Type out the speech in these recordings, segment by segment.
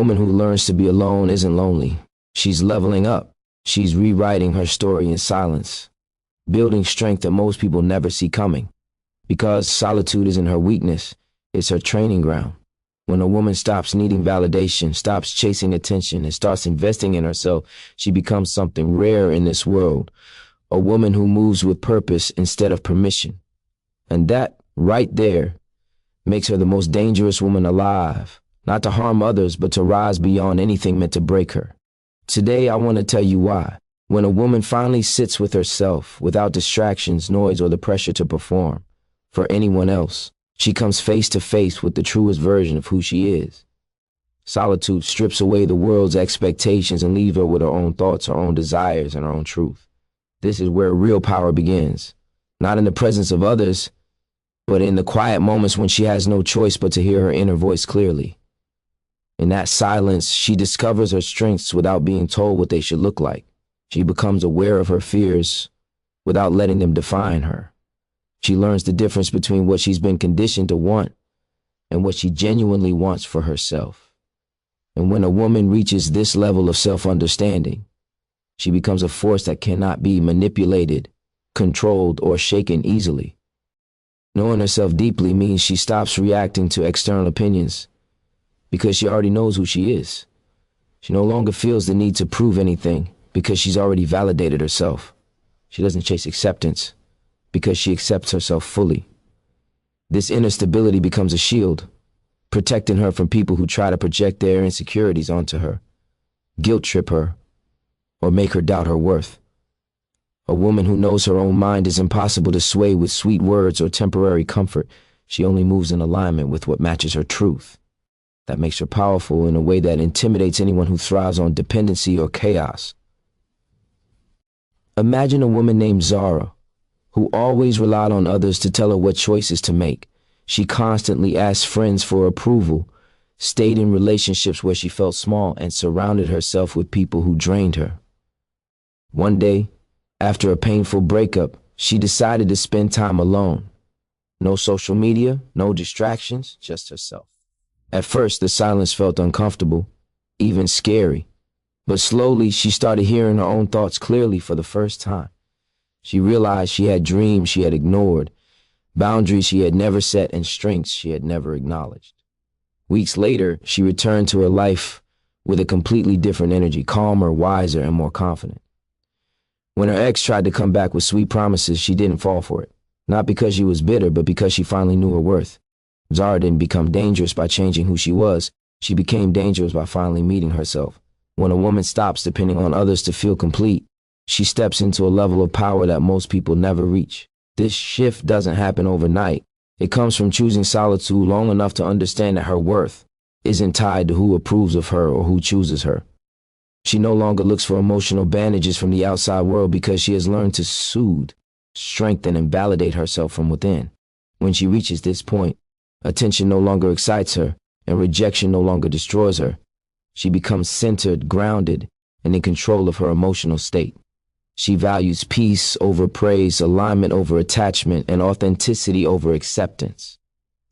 woman who learns to be alone isn't lonely. She's leveling up. She's rewriting her story in silence, building strength that most people never see coming. Because solitude isn't her weakness, it's her training ground. When a woman stops needing validation, stops chasing attention, and starts investing in herself, she becomes something rare in this world. A woman who moves with purpose instead of permission. And that, right there, makes her the most dangerous woman alive. Not to harm others, but to rise beyond anything meant to break her. Today, I want to tell you why. When a woman finally sits with herself, without distractions, noise, or the pressure to perform for anyone else, she comes face to face with the truest version of who she is. Solitude strips away the world's expectations and leaves her with her own thoughts, her own desires, and her own truth. This is where real power begins. Not in the presence of others, but in the quiet moments when she has no choice but to hear her inner voice clearly. In that silence, she discovers her strengths without being told what they should look like. She becomes aware of her fears without letting them define her. She learns the difference between what she's been conditioned to want and what she genuinely wants for herself. And when a woman reaches this level of self-understanding, she becomes a force that cannot be manipulated, controlled, or shaken easily. Knowing herself deeply means she stops reacting to external opinions because she already knows who she is. She no longer feels the need to prove anything because she's already validated herself. She doesn't chase acceptance because she accepts herself fully. This inner stability becomes a shield, protecting her from people who try to project their insecurities onto her, guilt trip her, or make her doubt her worth. A woman who knows her own mind is impossible to sway with sweet words or temporary comfort. She only moves in alignment with what matches her truth. That makes her powerful in a way that intimidates anyone who thrives on dependency or chaos. Imagine a woman named Zara, who always relied on others to tell her what choices to make. She constantly asked friends for approval, stayed in relationships where she felt small, and surrounded herself with people who drained her. One day, after a painful breakup, she decided to spend time alone. No social media, no distractions, just herself. At first, the silence felt uncomfortable, even scary. But slowly, she started hearing her own thoughts clearly for the first time. She realized she had dreams she had ignored, boundaries she had never set, and strengths she had never acknowledged. Weeks later, she returned to her life with a completely different energy, calmer, wiser, and more confident. When her ex tried to come back with sweet promises, she didn't fall for it. Not because she was bitter, but because she finally knew her worth. Zara didn't become dangerous by changing who she was. She became dangerous by finally meeting herself. When a woman stops depending on others to feel complete, she steps into a level of power that most people never reach. This shift doesn't happen overnight. It comes from choosing solitude long enough to understand that her worth isn't tied to who approves of her or who chooses her. She no longer looks for emotional bandages from the outside world because she has learned to soothe, strengthen, and validate herself from within. When she reaches this point, attention no longer excites her, and rejection no longer destroys her. She becomes centered, grounded, and in control of her emotional state. She values peace over praise, alignment over attachment, and authenticity over acceptance.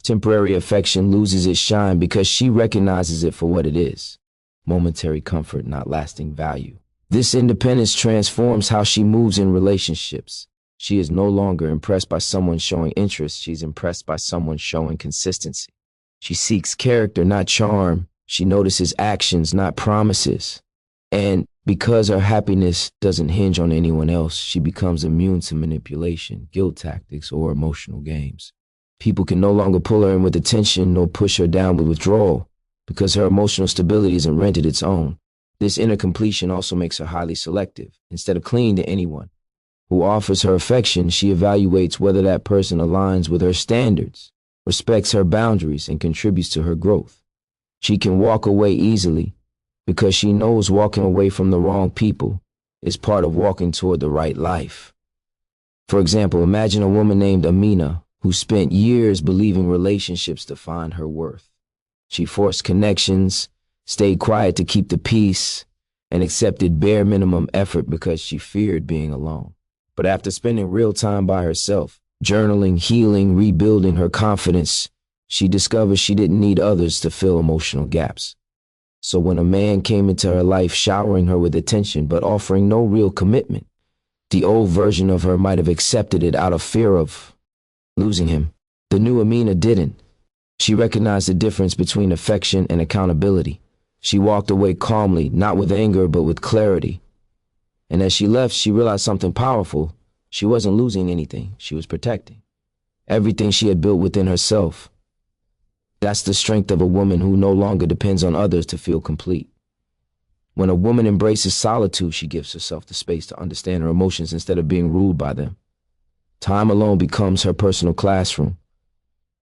Temporary affection loses its shine because she recognizes it for what it is: momentary comfort, not lasting value. This independence transforms how she moves in relationships. She is no longer impressed by someone showing interest. She's impressed by someone showing consistency. She seeks character, not charm. She notices actions, not promises. And because her happiness doesn't hinge on anyone else, she becomes immune to manipulation, guilt tactics, or emotional games. People can no longer pull her in with attention nor push her down with withdrawal because her emotional stability isn't rented its own. This inner completion also makes her highly selective. Instead of clinging to anyone who offers her affection, she evaluates whether that person aligns with her standards, respects her boundaries, and contributes to her growth. She can walk away easily because she knows walking away from the wrong people is part of walking toward the right life. For example, imagine a woman named Amina who spent years believing relationships defined her worth. She forced connections, stayed quiet to keep the peace, and accepted bare minimum effort because she feared being alone. But after spending real time by herself, journaling, healing, rebuilding her confidence, she discovered she didn't need others to fill emotional gaps. So when a man came into her life showering her with attention but offering no real commitment, the old version of her might have accepted it out of fear of losing him. The new Amina didn't. She recognized the difference between affection and accountability. She walked away calmly, not with anger, but with clarity. And as she left, she realized something powerful. She wasn't losing anything. She was protecting everything she had built within herself. That's the strength of a woman who no longer depends on others to feel complete. When a woman embraces solitude, she gives herself the space to understand her emotions instead of being ruled by them. Time alone becomes her personal classroom,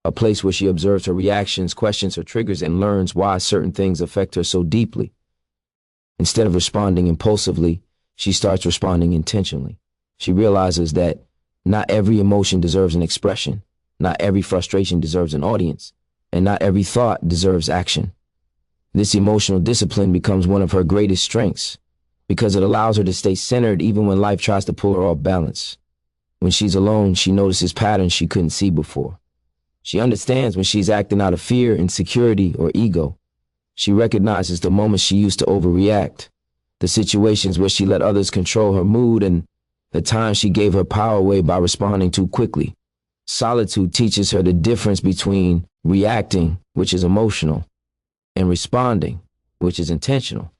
a place where she observes her reactions, questions her triggers, and learns why certain things affect her so deeply. Instead of responding impulsively, she starts responding intentionally. She realizes that not every emotion deserves an expression, not every frustration deserves an audience, and not every thought deserves action. This emotional discipline becomes one of her greatest strengths because it allows her to stay centered even when life tries to pull her off balance. When she's alone, she notices patterns she couldn't see before. She understands when she's acting out of fear, insecurity, or ego. She recognizes the moments she used to overreact, the situations where she let others control her mood, and the times she gave her power away by responding too quickly. Solitude teaches her the difference between reacting, which is emotional, and responding, which is intentional.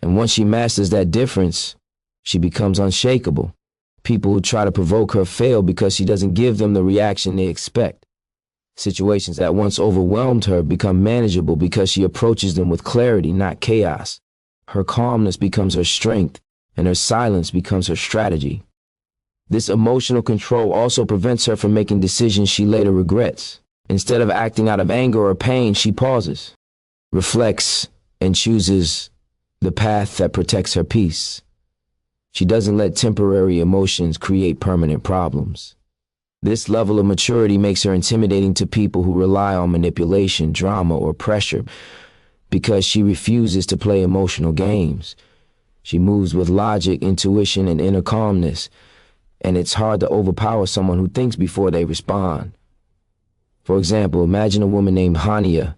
And once she masters that difference, she becomes unshakable. People who try to provoke her fail because she doesn't give them the reaction they expect. Situations that once overwhelmed her become manageable because she approaches them with clarity, not chaos. Her calmness becomes her strength, and her silence becomes her strategy. This emotional control also prevents her from making decisions she later regrets. Instead of acting out of anger or pain, she pauses, reflects, and chooses the path that protects her peace. She doesn't let temporary emotions create permanent problems. This level of maturity makes her intimidating to people who rely on manipulation, drama, or pressure because she refuses to play emotional games. She moves with logic, intuition, and inner calmness, and it's hard to overpower someone who thinks before they respond. For example, imagine a woman named Hania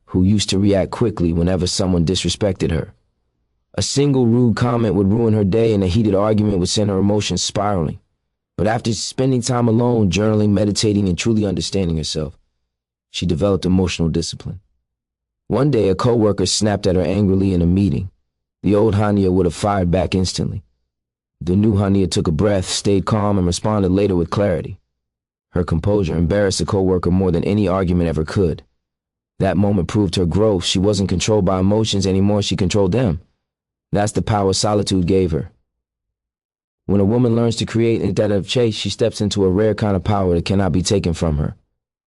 who used to react quickly whenever someone disrespected her. A single rude comment would ruin her day, and a heated argument would send her emotions spiraling. But after spending time alone, journaling, meditating, and truly understanding herself, she developed emotional discipline. One day, a coworker snapped at her angrily in a meeting. The old Hania would have fired back instantly. The new Hania took a breath, stayed calm, and responded later with clarity. Her composure embarrassed the coworker more than any argument ever could. That moment proved her growth. She wasn't controlled by emotions anymore, she controlled them. That's the power solitude gave her. When a woman learns to create instead of chase, she steps into a rare kind of power that cannot be taken from her.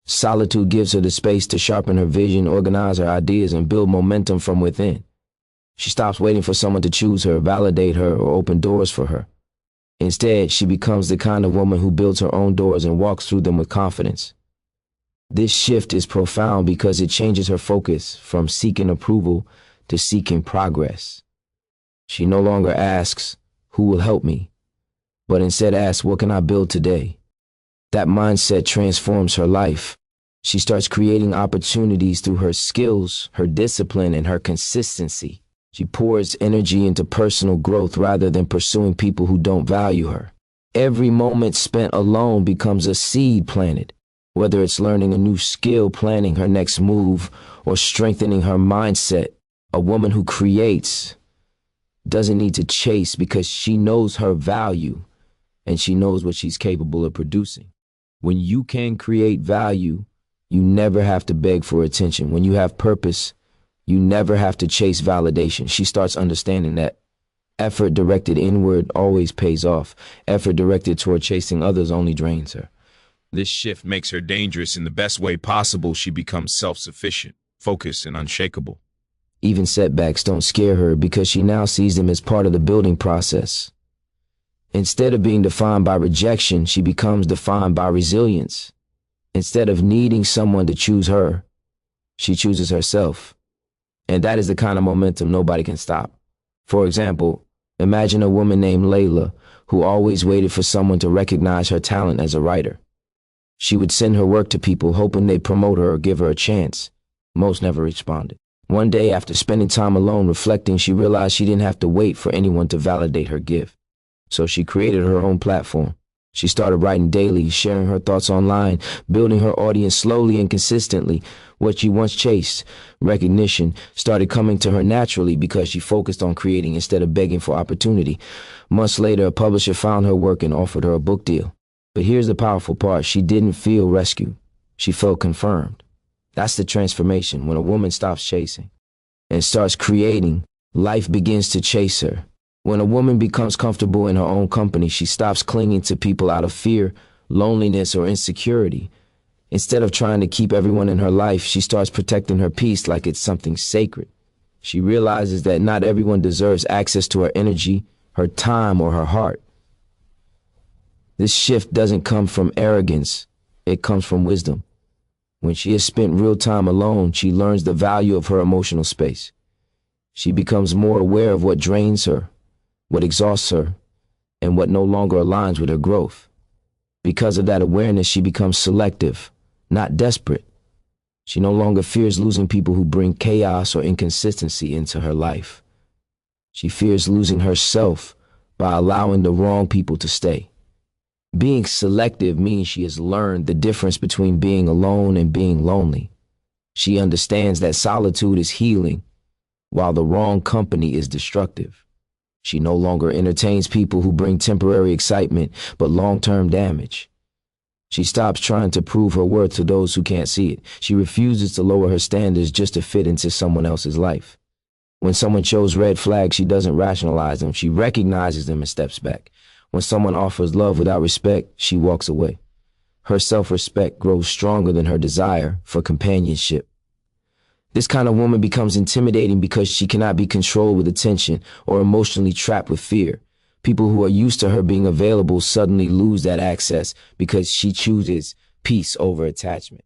Solitude gives her the space to sharpen her vision, organize her ideas, and build momentum from within. She stops waiting for someone to choose her, validate her, or open doors for her. Instead, she becomes the kind of woman who builds her own doors and walks through them with confidence. This shift is profound because it changes her focus from seeking approval to seeking progress. She no longer asks, "Who will help me?" but instead asks, "What can I build today?" That mindset transforms her life. She starts creating opportunities through her skills, her discipline, and her consistency. She pours energy into personal growth rather than pursuing people who don't value her. Every moment spent alone becomes a seed planted, whether it's learning a new skill, planning her next move, or strengthening her mindset. A woman who creates doesn't need to chase because she knows her value and she knows what she's capable of producing. When you can create value, you never have to beg for attention. When you have purpose, you never have to chase validation. She starts understanding that effort directed inward always pays off. Effort directed toward chasing others only drains her. This shift makes her dangerous in the best way possible. She becomes self-sufficient, focused, and unshakable. Even setbacks don't scare her because she now sees them as part of the building process. Instead of being defined by rejection, she becomes defined by resilience. Instead of needing someone to choose her, she chooses herself. And that is the kind of momentum nobody can stop. For example, imagine a woman named Layla who always waited for someone to recognize her talent as a writer. She would send her work to people hoping they'd promote her or give her a chance. Most never responded. One day, after spending time alone reflecting, she realized she didn't have to wait for anyone to validate her gift. So she created her own platform. She started writing daily, sharing her thoughts online, building her audience slowly and consistently. What she once chased, recognition, started coming to her naturally because she focused on creating instead of begging for opportunity. Months later, a publisher found her work and offered her a book deal. But here's the powerful part. She didn't feel rescued. She felt confirmed. That's the transformation. When a woman stops chasing and starts creating, life begins to chase her. When a woman becomes comfortable in her own company, she stops clinging to people out of fear, loneliness, or insecurity. Instead of trying to keep everyone in her life, she starts protecting her peace like it's something sacred. She realizes that not everyone deserves access to her energy, her time, or her heart. This shift doesn't come from arrogance. It comes from wisdom. When she has spent real time alone, she learns the value of her emotional space. She becomes more aware of what drains her, what exhausts her, and what no longer aligns with her growth. Because of that awareness, she becomes selective, not desperate. She no longer fears losing people who bring chaos or inconsistency into her life. She fears losing herself by allowing the wrong people to stay. Being selective means she has learned the difference between being alone and being lonely. She understands that solitude is healing, while the wrong company is destructive. She no longer entertains people who bring temporary excitement, but long-term damage. She stops trying to prove her worth to those who can't see it. She refuses to lower her standards just to fit into someone else's life. When someone shows red flags, she doesn't rationalize them. She recognizes them and steps back. When someone offers love without respect, she walks away. Her self-respect grows stronger than her desire for companionship. This kind of woman becomes intimidating because she cannot be controlled with attention or emotionally trapped with fear. People who are used to her being available suddenly lose that access because she chooses peace over attachment.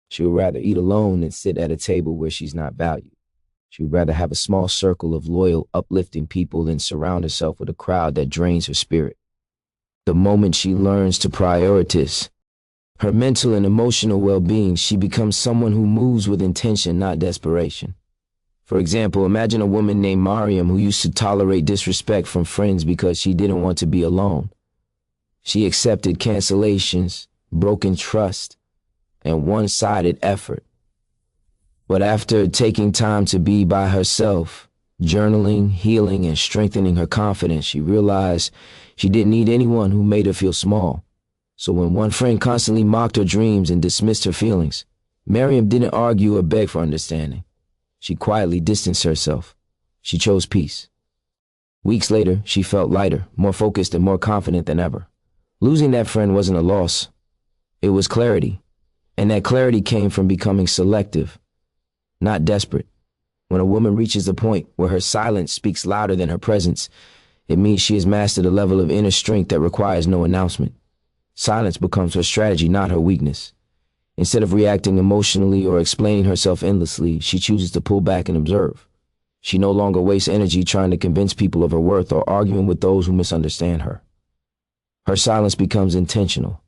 She would rather eat alone than sit at a table where she's not valued. She would rather have a small circle of loyal, uplifting people than surround herself with a crowd that drains her spirit. The moment she learns to prioritize her mental and emotional well-being, she becomes someone who moves with intention, not desperation. For example, imagine a woman named Mariam who used to tolerate disrespect from friends because she didn't want to be alone. She accepted cancellations, broken trust, and one-sided effort. But after taking time to be by herself, journaling, healing, and strengthening her confidence, she realized she didn't need anyone who made her feel small. So when one friend constantly mocked her dreams and dismissed her feelings, Mariam didn't argue or beg for understanding. She quietly distanced herself. She chose peace. Weeks later, she felt lighter, more focused, and more confident than ever. Losing that friend wasn't a loss. It was clarity. And that clarity came from becoming selective, not desperate. When a woman reaches the point where her silence speaks louder than her presence, it means she has mastered a level of inner strength that requires no announcement. Silence becomes her strategy, not her weakness. Instead of reacting emotionally or explaining herself endlessly, she chooses to pull back and observe. She no longer wastes energy trying to convince people of her worth or arguing with those who misunderstand her. Her silence becomes intentional,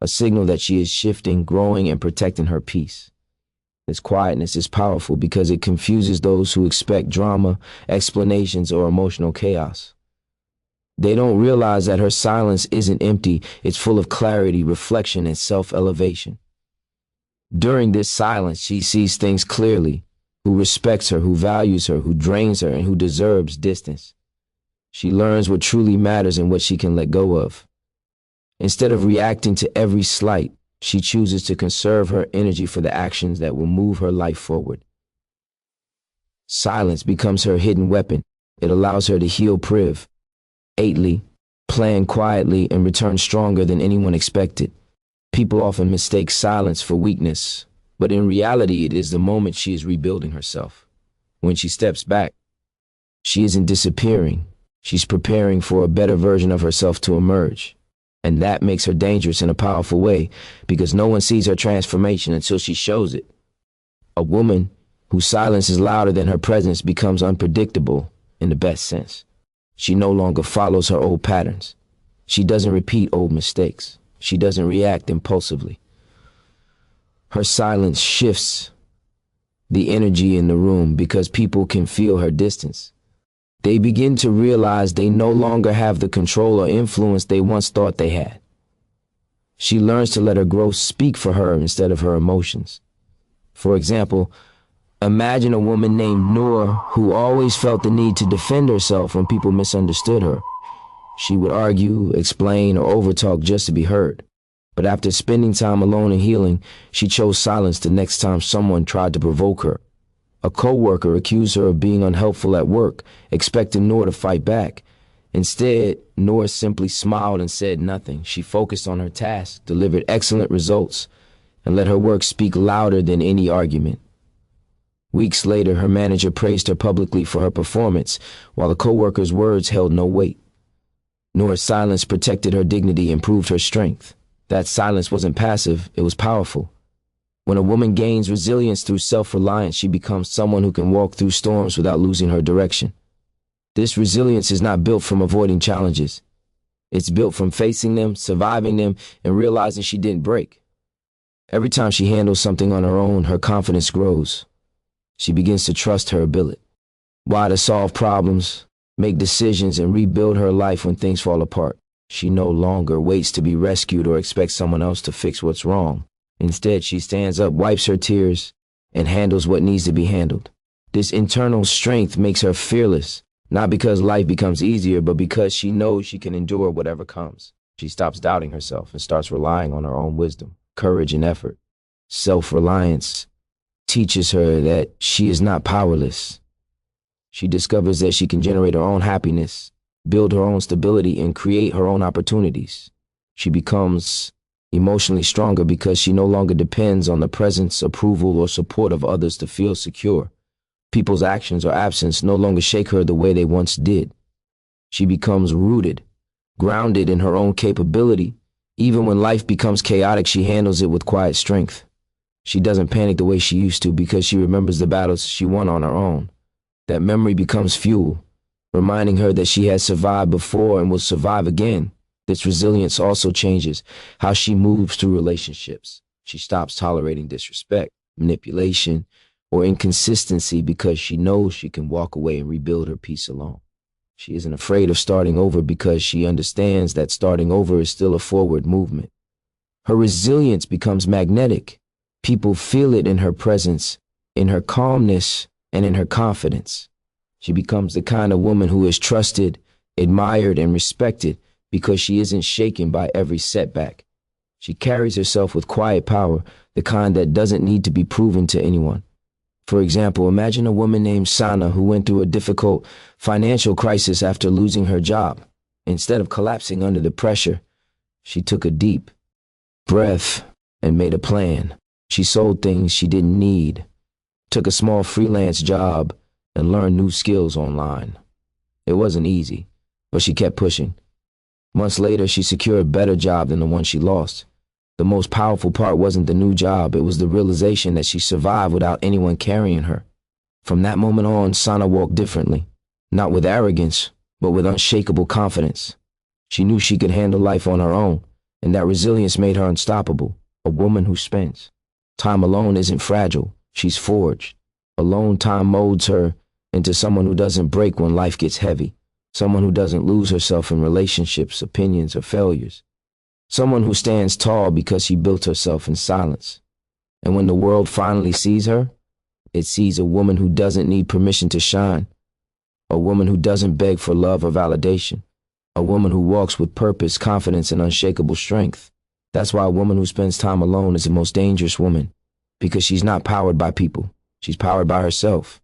a signal that she is shifting, growing, and protecting her peace. This quietness is powerful because it confuses those who expect drama, explanations, or emotional chaos. They don't realize that her silence isn't empty, it's full of clarity, reflection, and self-elevation. During this silence, she sees things clearly, who respects her, who values her, who drains her, and who deserves distance. She learns what truly matters and what she can let go of. Instead of reacting to every slight, she chooses to conserve her energy for the actions that will move her life forward. Silence becomes her hidden weapon. It allows her to heal privately, plan quietly, and return stronger than anyone expected. People often mistake silence for weakness, but in reality, it is the moment she is rebuilding herself. When she steps back, she isn't disappearing. She's preparing for a better version of herself to emerge. And that makes her dangerous in a powerful way, because no one sees her transformation until she shows it. A woman whose silence is louder than her presence becomes unpredictable in the best sense. She no longer follows her old patterns. She doesn't repeat old mistakes. She doesn't react impulsively. Her silence shifts the energy in the room, because people can feel her distance. They begin to realize they no longer have the control or influence they once thought they had. She learns to let her growth speak for her instead of her emotions. For example, imagine a woman named Noor who always felt the need to defend herself when people misunderstood her. She would argue, explain, or overtalk just to be heard. But after spending time alone and healing, she chose silence the next time someone tried to provoke her. A co-worker accused her of being unhelpful at work, expecting Noor to fight back. Instead, Noor simply smiled and said nothing. She focused on her task, delivered excellent results, and let her work speak louder than any argument. Weeks later, her manager praised her publicly for her performance, while the co-worker's words held no weight. Noor's silence protected her dignity and proved her strength. That silence wasn't passive, it was powerful. When a woman gains resilience through self-reliance, she becomes someone who can walk through storms without losing her direction. This resilience is not built from avoiding challenges. It's built from facing them, surviving them, and realizing she didn't break. Every time she handles something on her own, her confidence grows. She begins to trust her ability. Why to solve problems, make decisions, and rebuild her life when things fall apart. She no longer waits to be rescued or expects someone else to fix what's wrong. Instead, she stands up, wipes her tears, and handles what needs to be handled. This internal strength makes her fearless, not because life becomes easier, but because she knows she can endure whatever comes. She stops doubting herself and starts relying on her own wisdom, courage, and effort. Self-reliance teaches her that she is not powerless. She discovers that she can generate her own happiness, build her own stability, and create her own opportunities. She becomes emotionally stronger because she no longer depends on the presence, approval, or support of others to feel secure. People's actions or absence no longer shake her the way they once did. She becomes rooted, grounded in her own capability. Even when life becomes chaotic, she handles it with quiet strength. She doesn't panic the way she used to because she remembers the battles she won on her own. That memory becomes fuel, reminding her that she has survived before and will survive again. This resilience also changes how she moves through relationships. She stops tolerating disrespect, manipulation, or inconsistency because she knows she can walk away and rebuild her peace alone. She isn't afraid of starting over because she understands that starting over is still a forward movement. Her resilience becomes magnetic. People feel it in her presence, in her calmness, and in her confidence. She becomes the kind of woman who is trusted, admired, and respected because she isn't shaken by every setback. She carries herself with quiet power, the kind that doesn't need to be proven to anyone. For example, imagine a woman named Sana who went through a difficult financial crisis after losing her job. Instead of collapsing under the pressure, she took a deep breath and made a plan. She sold things she didn't need, took a small freelance job, and learned new skills online. It wasn't easy, but she kept pushing. Months later, she secured a better job than the one she lost. The most powerful part wasn't the new job, it was the realization that she survived without anyone carrying her. From that moment on, Sana walked differently, not with arrogance, but with unshakable confidence. She knew she could handle life on her own, and that resilience made her unstoppable, a woman who spends time alone isn't fragile, she's forged. Alone time molds her into someone who doesn't break when life gets heavy, someone who doesn't lose herself in relationships, opinions, or failures. Someone who stands tall because she built herself in silence. And when the world finally sees her, it sees a woman who doesn't need permission to shine, a woman who doesn't beg for love or validation, a woman who walks with purpose, confidence, and unshakable strength. That's why a woman who spends time alone is the most dangerous woman, because she's not powered by people. She's powered by herself.